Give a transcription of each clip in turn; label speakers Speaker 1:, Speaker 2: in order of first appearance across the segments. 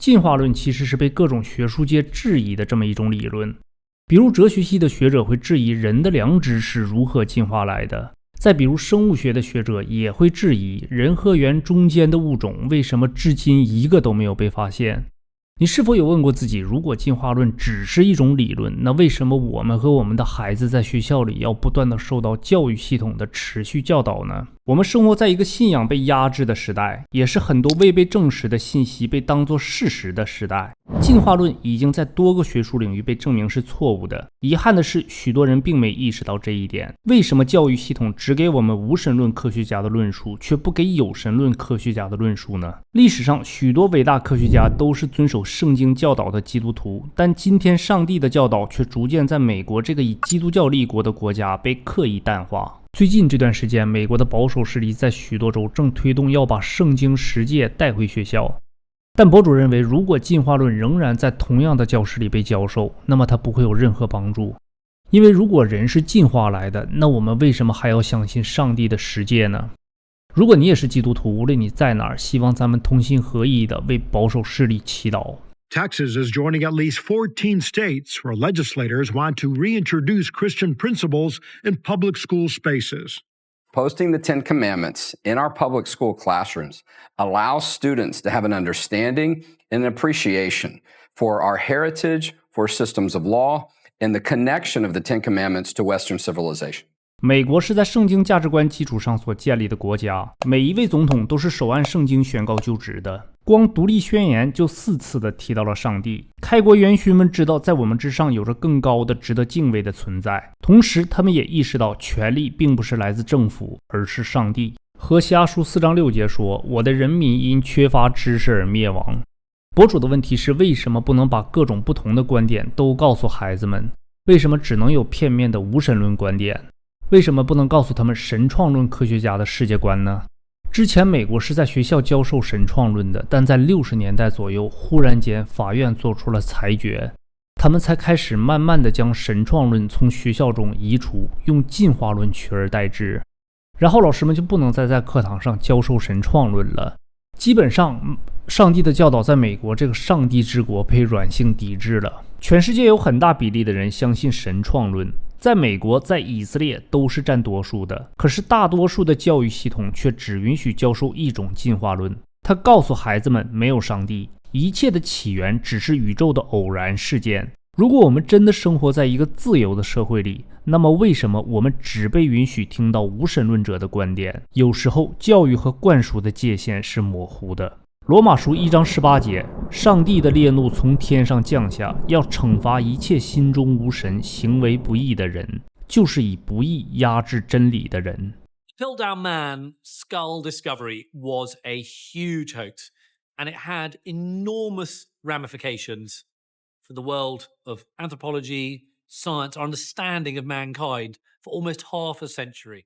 Speaker 1: 进化论其实是被各种学术界质疑的这么一种理论。比如哲学系的学者会质疑人的良知是如何进化来的，再比如生物学的学者也会质疑人和猿中间的物种为什么至今一个都没有被发现。你是否有问过自己，如果进化论只是一种理论，那为什么我们和我们的孩子在学校里要不断的受到教育系统的持续教导呢？我们生活在一个信仰被压制的时代，也是很多未被证实的信息被当作事实的时代。进化论已经在多个学术领域被证明是错误的，遗憾的是许多人并没意识到这一点。为什么教育系统只给我们无神论科学家的论述，却不给有神论科学家的论述呢？历史上许多伟大科学家都是遵守圣经教导的基督徒，但今天上帝的教导却逐渐在美国这个以基督教立国的国家被刻意淡化。最近这段时间，美国的保守势力在许多州正推动要把圣经十诫带回学校，但博主认为，如果进化论仍然在同样的教室里被教授，那么它不会有任何帮助。因为如果人是进化来的，那我们为什么还要相信上帝的十诫呢？如果你也是基督徒，无论你在哪儿，希望咱们同心合意的为保守势力祈祷。
Speaker 2: Texas is joining at least 14 states where legislators want to reintroduce Christian principles in public school spaces.
Speaker 3: Posting the Ten Commandments in our public school classrooms allows students to have an understanding and an appreciation for our heritage, for systems of law, and the connection of the Ten Commandments to Western civilization.
Speaker 1: 美国是在圣经价值观基础上所建立的国家，每一位总统都是手按圣经宣告就职的。光独立宣言就4次的提到了上帝。开国元勋们知道在我们之上有着更高的值得敬畏的存在，同时他们也意识到权力并不是来自政府，而是上帝。何西阿书4章6节说，我的人民因缺乏知识而灭亡。博主的问题是，为什么不能把各种不同的观点都告诉孩子们？为什么只能有片面的无神论观点？为什么不能告诉他们神创论科学家的世界观呢？之前美国是在学校教授神创论的，但在60年代左右，忽然间法院做出了裁决，他们才开始慢慢的将神创论从学校中移除，用进化论取而代之。然后老师们就不能再在课堂上教授神创论了。基本上上帝的教导在美国这个上帝之国被软性抵制了。全世界有很大比例的人相信神创论，在美国在以色列都是占多数的，可是大多数的教育系统却只允许教授一种进化论。他告诉孩子们没有上帝，一切的起源只是宇宙的偶然事件。如果我们真的生活在一个自由的社会里，那么为什么我们只被允许听到无神论者的观点？有时候教育和灌输的界限是模糊的。罗马书1章18节，上帝的烈怒从天上降下，要惩罚一切心中无神、行为不义的人，就是以不义压制真理的人。
Speaker 4: Piltdown Man skull discovery was a huge hoax, and it had enormous ramifications for the world of anthropology, science, our understanding of mankind for almost half a century.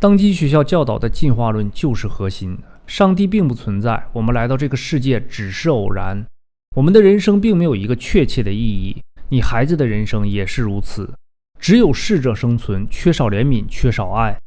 Speaker 1: 当今学校教导的进化论就是核心，上帝并不存在，我们来到这个世界只是偶然，我们的人生并没有一个确切的意义，你孩子的人生也是如此，只有适者生存，缺少怜悯，缺少爱。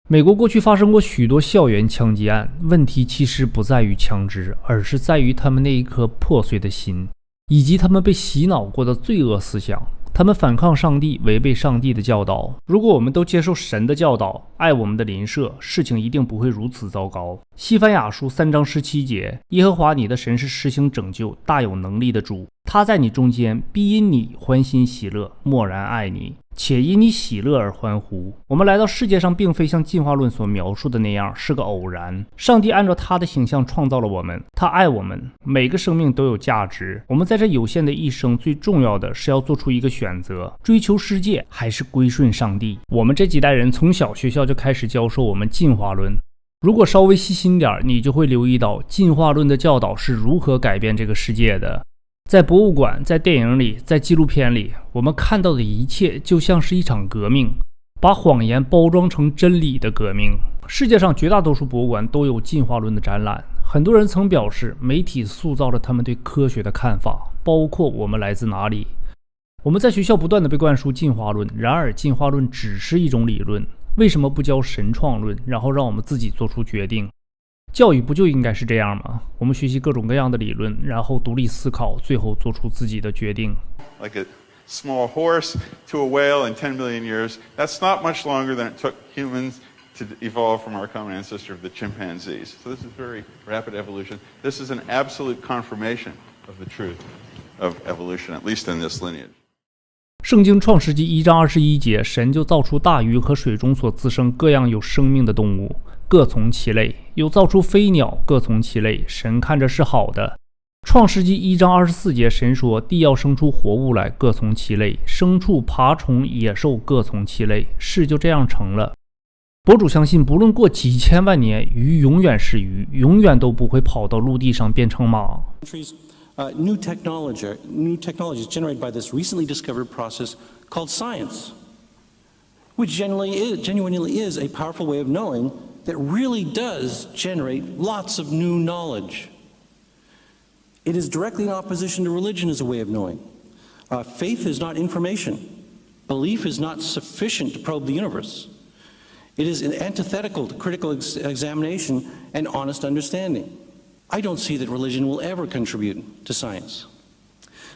Speaker 1: 美国过去发生过许多校园枪击案，问题其实不在于枪支，而是在于他们那一颗破碎的心，以及他们被洗脑过的罪恶思想。他们反抗上帝，违背上帝的教导。如果我们都接受神的教导，爱我们的邻舍，事情一定不会如此糟糕。西番雅书3章17节，耶和华你的神是施行拯救、大有能力的主，他在你中间必因你欢欣喜乐，默然爱你，且因你喜乐而欢呼。我们来到世界上并非像进化论所描述的那样是个偶然，上帝按照他的形象创造了我们，他爱我们，每个生命都有价值。我们在这有限的一生，最重要的是要做出一个选择，追求世界还是归顺上帝。我们这几代人从小学校就开始教授我们进化论，如果稍微细心点，你就会留意到进化论的教导是如何改变这个世界的。在博物馆，在电影里，在纪录片里，我们看到的一切就像是一场革命，把谎言包装成真理的革命。世界上绝大多数博物馆都有进化论的展览，很多人曾表示媒体塑造了他们对科学的看法，包括我们来自哪里。我们在学校不断地被灌输进化论，然而进化论只是一种理论，为什么不教神创论，然后让我们自己做出决定？教育不就应该是这样吗？我们学习各种各样的理论，然后独立思考，最后做出自己的决定。
Speaker 5: Like a small horse to a whale in 10 million years, that's not much longer than it took humans to evolve from our common ancestor of the chimpanzees. So this is very rapid evolution. This is an absolute confirmation of the truth of evolution, at least in this lineage.
Speaker 1: 圣经创世纪1章21节，神就造出大鱼和水中所滋生各样有生命的动物，各从其类，又造出飞鸟，各从其类，神看着是好的。创世纪1章24节，神说地要生出活物来，各从其类，牲畜、爬虫、野兽各从其类，事就这样成了。博主相信，不论过几千万年，鱼永远是鱼，永远都不会跑到陆地上变成马。
Speaker 6: New technologies generated by this recently discovered process called science, which genuinely is a powerful way of knowing that really does generate lots of new knowledge. It is directly in opposition to religion as a way of knowing. Faith is not information. Belief is not sufficient to probe the universe. It is antithetical to critical examination and honest understanding. I don't see that religion will ever contribute to science.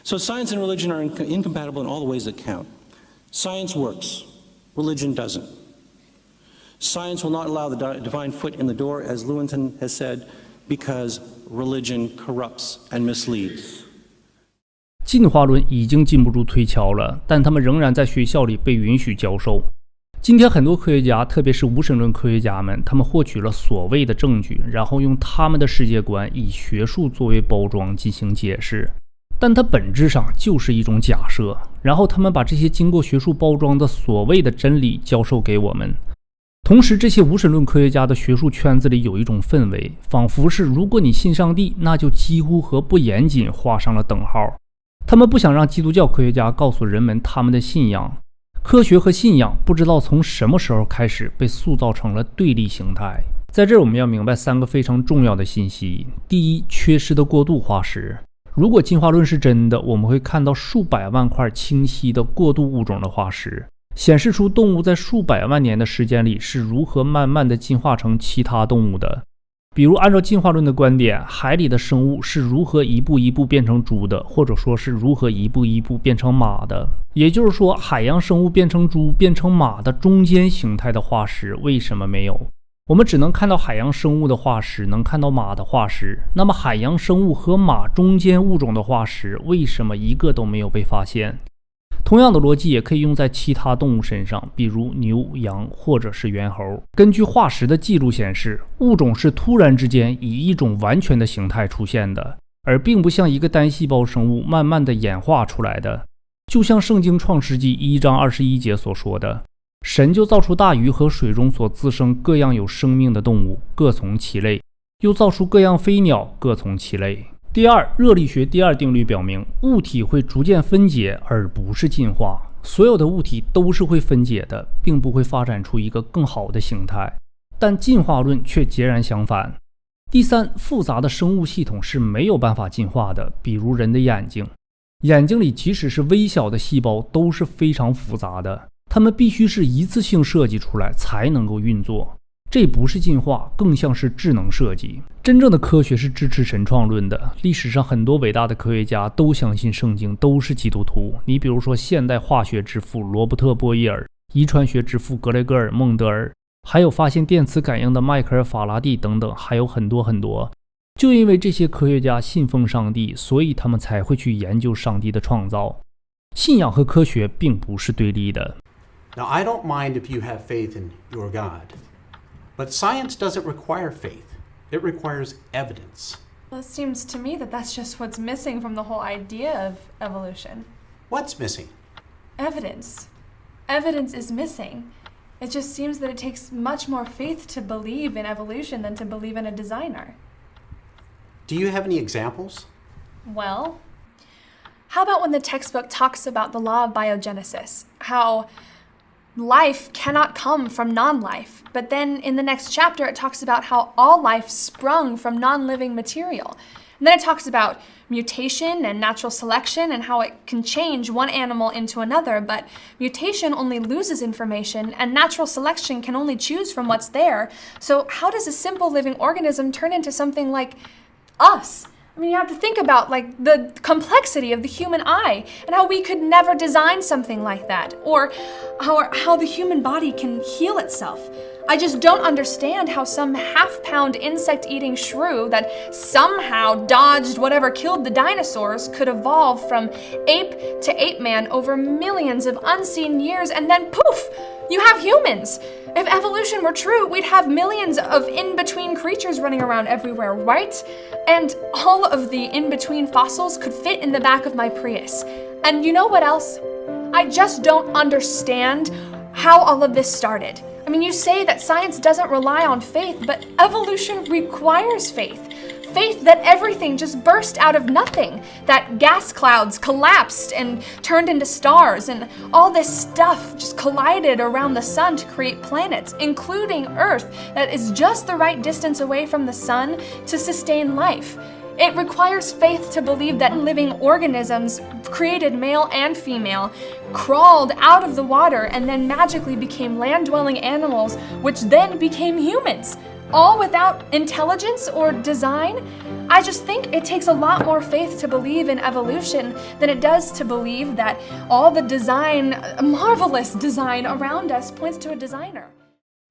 Speaker 6: So science and religion are incompatible in all the ways that count. Science works. Religion doesn't. Science will not allow the divine foot in the door, as Lewontin has said, because religion corrupts and misleads.
Speaker 1: 进化论已经禁不住推敲了，但他们仍然在学校里被允许教授。今天很多科学家，特别是无神论科学家们，他们获取了所谓的证据，然后用他们的世界观以学术作为包装进行解释，但它本质上就是一种假设，然后他们把这些经过学术包装的所谓的真理教授给我们。同时，这些无神论科学家的学术圈子里有一种氛围，仿佛是如果你信上帝，那就几乎和不严谨画上了等号。他们不想让基督教科学家告诉人们他们的信仰。科学和信仰不知道从什么时候开始被塑造成了对立形态。在这儿我们要明白3个非常重要的信息。第一，缺失的过渡化石。如果进化论是真的，我们会看到数百万块清晰的过渡物种的化石，显示出动物在数百万年的时间里是如何慢慢的进化成其他动物的。比如按照进化论的观点，海里的生物是如何一步一步变成猪的，或者说是如何一步一步变成马的。也就是说，海洋生物变成猪变成马的中间形态的化石为什么没有？我们只能看到海洋生物的化石，能看到马的化石。那么海洋生物和马中间物种的化石为什么一个都没有被发现？同样的逻辑也可以用在其他动物身上，比如牛、羊或者是猿猴。根据化石的记录显示，物种是突然之间以一种完全的形态出现的，而并不像一个单细胞生物慢慢的演化出来的。就像圣经创世纪1章21节所说的，神就造出大鱼和水中所滋生各样有生命的动物，各从其类，又造出各样飞鸟，各从其类。第二，热力学第2定律表明，物体会逐渐分解，而不是进化。所有的物体都是会分解的，并不会发展出一个更好的形态。但进化论却截然相反。第三，复杂的生物系统是没有办法进化的，比如人的眼睛。眼睛里即使是微小的细胞都是非常复杂的，它们必须是一次性设计出来才能够运作。这不是进化，更像是智能设计。真正的科学是支持神创论的。历史上很多伟大的科学家都相信圣经，都是基督徒。你比如说现代化学之父罗伯特·波伊尔，遗传学之父格雷戈尔·孟德尔，还有发现电磁感应的迈克尔·法拉第等等，还有很多很多。就因为这些科学家信奉上帝，所以他们才会去研究上帝的创造。信仰和科学并不是对立的。
Speaker 7: Now, I don't mind if you have faith in your God, but science doesn't require faith. It requires evidence.
Speaker 8: Well, it seems to me that that's just what's missing from the whole idea of evolution.
Speaker 7: What's missing?
Speaker 8: Evidence. Evidence is missing. It just seems that it takes much more faith to believe in evolution than to believe in a designer.
Speaker 7: Do you have any examples?
Speaker 8: Well, how about when the textbook talks about the law of biogenesis? How life cannot come from non-life, but then in the next chapter it talks about how all life sprung from non-living material. And then it talks about mutation and natural selection and how it can change one animal into another, but mutation only loses information and natural selection can only choose from what's there. So how does a simple living organism turn into something like us? I mean, you have to think about like the complexity of the human eye and how we could never design something like that, or how the human body can heal itself. I just don't understand how some half-pound insect-eating shrew that somehow dodged whatever killed the dinosaurs could evolve from ape to ape-man over millions of unseen years, and then poof, you have humans. If evolution were true, we'd have millions of in-between creatures running around everywhere, right? And all of the in-between fossils could fit in the back of my Prius. And you know what else? I just don't understand how all of this started. I mean, you say that science doesn't rely on faith, but evolution requires faith. Faith that everything just burst out of nothing, that gas clouds collapsed and turned into stars, and all this stuff just collided around the sun to create planets, including Earth, that is just the right distance away from the sun to sustain life. It requires faith to believe that living organisms, created male and female, crawled out of the water and then magically became land-dwelling animals, which then became humans, all without intelligence or design. I just think it takes a lot more faith to believe in evolution than it does to believe that all the design, marvelous design around us points to a designer.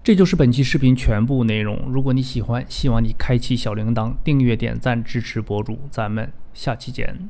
Speaker 1: 这就是本期视频全部内容。如果你喜欢，希望你开启小铃铛、订阅、点赞、支持博主。咱们下期见。